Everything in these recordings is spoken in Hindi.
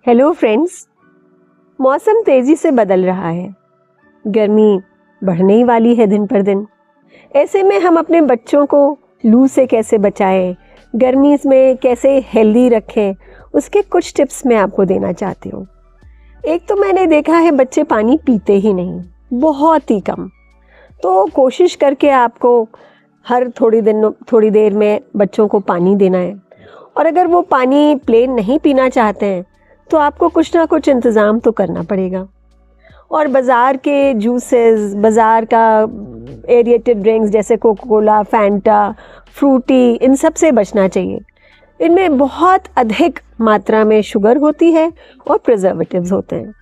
हेलो फ्रेंड्स, मौसम तेजी से बदल रहा है। गर्मी बढ़ने ही वाली है दिन पर दिन। ऐसे में हम अपने बच्चों को लू से कैसे बचाएं, गर्मी में कैसे हेल्दी रखें, उसके कुछ टिप्स मैं आपको देना चाहती हूँ। एक तो मैंने देखा है बच्चे पानी पीते ही नहीं, बहुत ही कम। तो कोशिश करके आपको हर थोड़ी देर में बच्चों को पानी देना है। और अगर वो पानी प्लेन नहीं पीना चाहते हैं तो आपको कुछ ना कुछ इंतज़ाम तो करना पड़ेगा। और बाज़ार के जूसेस, बाज़ार का एरिएटेड ड्रिंक्स जैसे कोका कोला, फैंटा, फ्रूटी, इन सब से बचना चाहिए। इनमें बहुत अधिक मात्रा में शुगर होती है और प्रिजर्वेटिव्स होते हैं।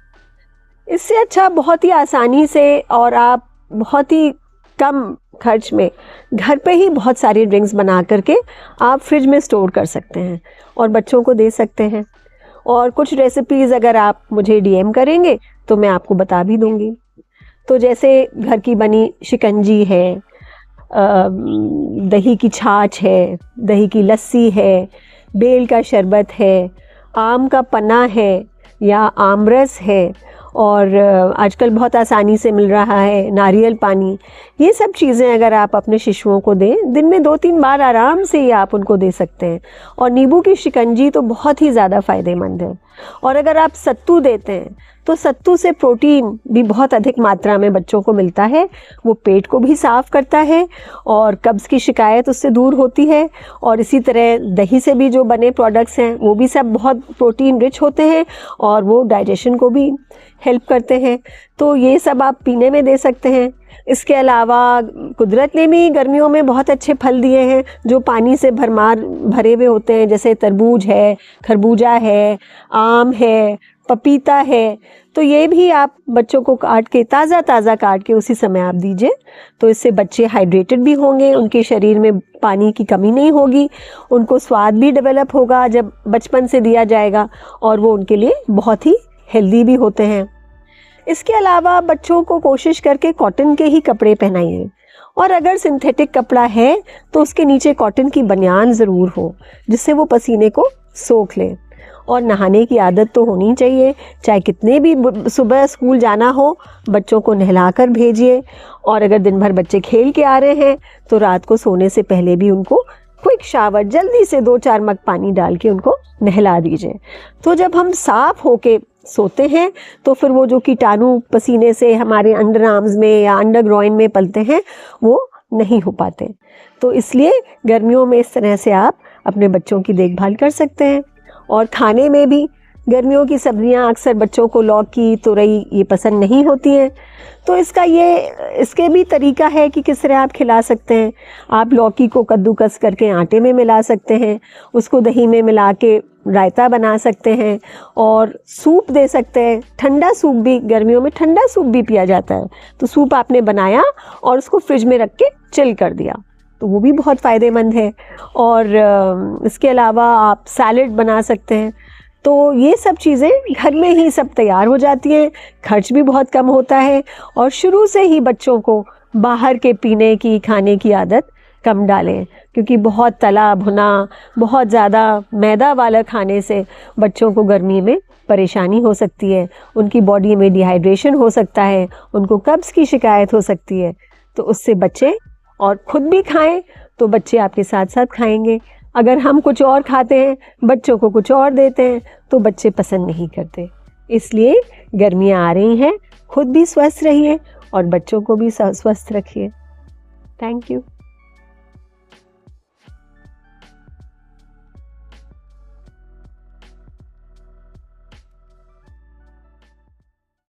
इससे अच्छा बहुत ही आसानी से और आप बहुत ही कम खर्च में घर पे ही बहुत सारी ड्रिंक्स बना करके आप फ्रिज में स्टोर कर सकते हैं और बच्चों को दे सकते हैं। और कुछ रेसिपीज़ अगर आप मुझे डीएम करेंगे तो मैं आपको बता भी दूंगी। तो जैसे घर की बनी शिकंजी है, दही की छाछ है, दही की लस्सी है, बेल का शरबत है, आम का पन्ना है या आमरस है, और आजकल बहुत आसानी से मिल रहा है नारियल पानी। ये सब चीज़ें अगर आप अपने शिशुओं को दें, दिन में 2-3 बार आराम से ही आप उनको दे सकते हैं। और नींबू की शिकंजी तो बहुत ही ज़्यादा फ़ायदेमंद है। और अगर आप सत्तू देते हैं तो सत्तू से प्रोटीन भी बहुत अधिक मात्रा में बच्चों को मिलता है। वो पेट को भी साफ़ करता है और कब्ज़ की शिकायत उससे दूर होती है। और इसी तरह दही से भी जो बने प्रोडक्ट्स हैं वो भी सब बहुत प्रोटीन रिच होते हैं और वो डाइजेशन को भी हेल्प करते हैं। तो ये सब आप पीने में दे सकते हैं। इसके अलावा कुदरत ने भी गर्मियों में बहुत अच्छे फल दिए हैं जो पानी से भरे हुए होते हैं, जैसे तरबूज है, खरबूजा है, आम है, पपीता है। तो ये भी आप बच्चों को काट के ताज़ा काट के उसी समय आप दीजिए। तो इससे बच्चे हाइड्रेटेड भी होंगे, उनके शरीर में पानी की कमी नहीं होगी, उनको स्वाद भी डेवलप होगा जब बचपन से दिया जाएगा, और वो उनके लिए बहुत ही हेल्दी भी होते हैं। इसके अलावा बच्चों को कोशिश करके कॉटन के ही कपड़े पहनाइए। और अगर सिंथेटिक कपड़ा है तो उसके नीचे कॉटन की बनियान ज़रूर हो जिससे वो पसीने को सोख लें। और नहाने की आदत तो होनी चाहिए, चाहे कितने भी सुबह स्कूल जाना हो बच्चों को नहलाकर भेजिए। और अगर दिन भर बच्चे खेल के आ रहे हैं तो रात को सोने से पहले भी उनको क्विक शावर जल्दी से 2-4 मग पानी डाल के उनको नहला दीजिए। तो जब हम साफ होके सोते हैं तो फिर वो जो कीटाणु पसीने से हमारे अंडर आर्म्स में या अंडर ग्रोइन में पलते हैं वो नहीं हो पाते। तो इसलिए गर्मियों में इस तरह से आप अपने बच्चों की देखभाल कर सकते हैं। और खाने में भी गर्मियों की सब्जियां अक्सर बच्चों को लौकी, तुरई ये पसंद नहीं होती हैं। तो इसके भी तरीका है कि किस तरह आप खिला सकते हैं। आप लौकी को कद्दूकस करके आटे में मिला सकते हैं, उसको दही में मिला के रायता बना सकते हैं और सूप दे सकते हैं। ठंडा सूप भी, गर्मियों में ठंडा सूप भी पिया जाता है। तो सूप आपने बनाया और उसको फ्रिज में रख के चिल कर दिया तो वो भी बहुत फ़ायदेमंद है। और इसके अलावा आप सैलेड बना सकते हैं। तो ये सब चीज़ें घर में ही सब तैयार हो जाती हैं, खर्च भी बहुत कम होता है। और शुरू से ही बच्चों को बाहर के पीने की, खाने की आदत कम डालें, क्योंकि बहुत तला भुना, बहुत ज़्यादा मैदा वाला खाने से बच्चों को गर्मी में परेशानी हो सकती है, उनकी बॉडी में डिहाइड्रेशन हो सकता है, उनको कब्ज़ की शिकायत हो सकती है। तो उससे बचें और ख़ुद भी खाएं तो बच्चे आपके साथ साथ खाएंगे। अगर हम कुछ और खाते हैं, बच्चों को कुछ और देते हैं तो बच्चे पसंद नहीं करते। इसलिए गर्मियाँ आ रही हैं, खुद भी स्वस्थ रहिए और बच्चों को भी स्वस्थ रखिए। Thank you.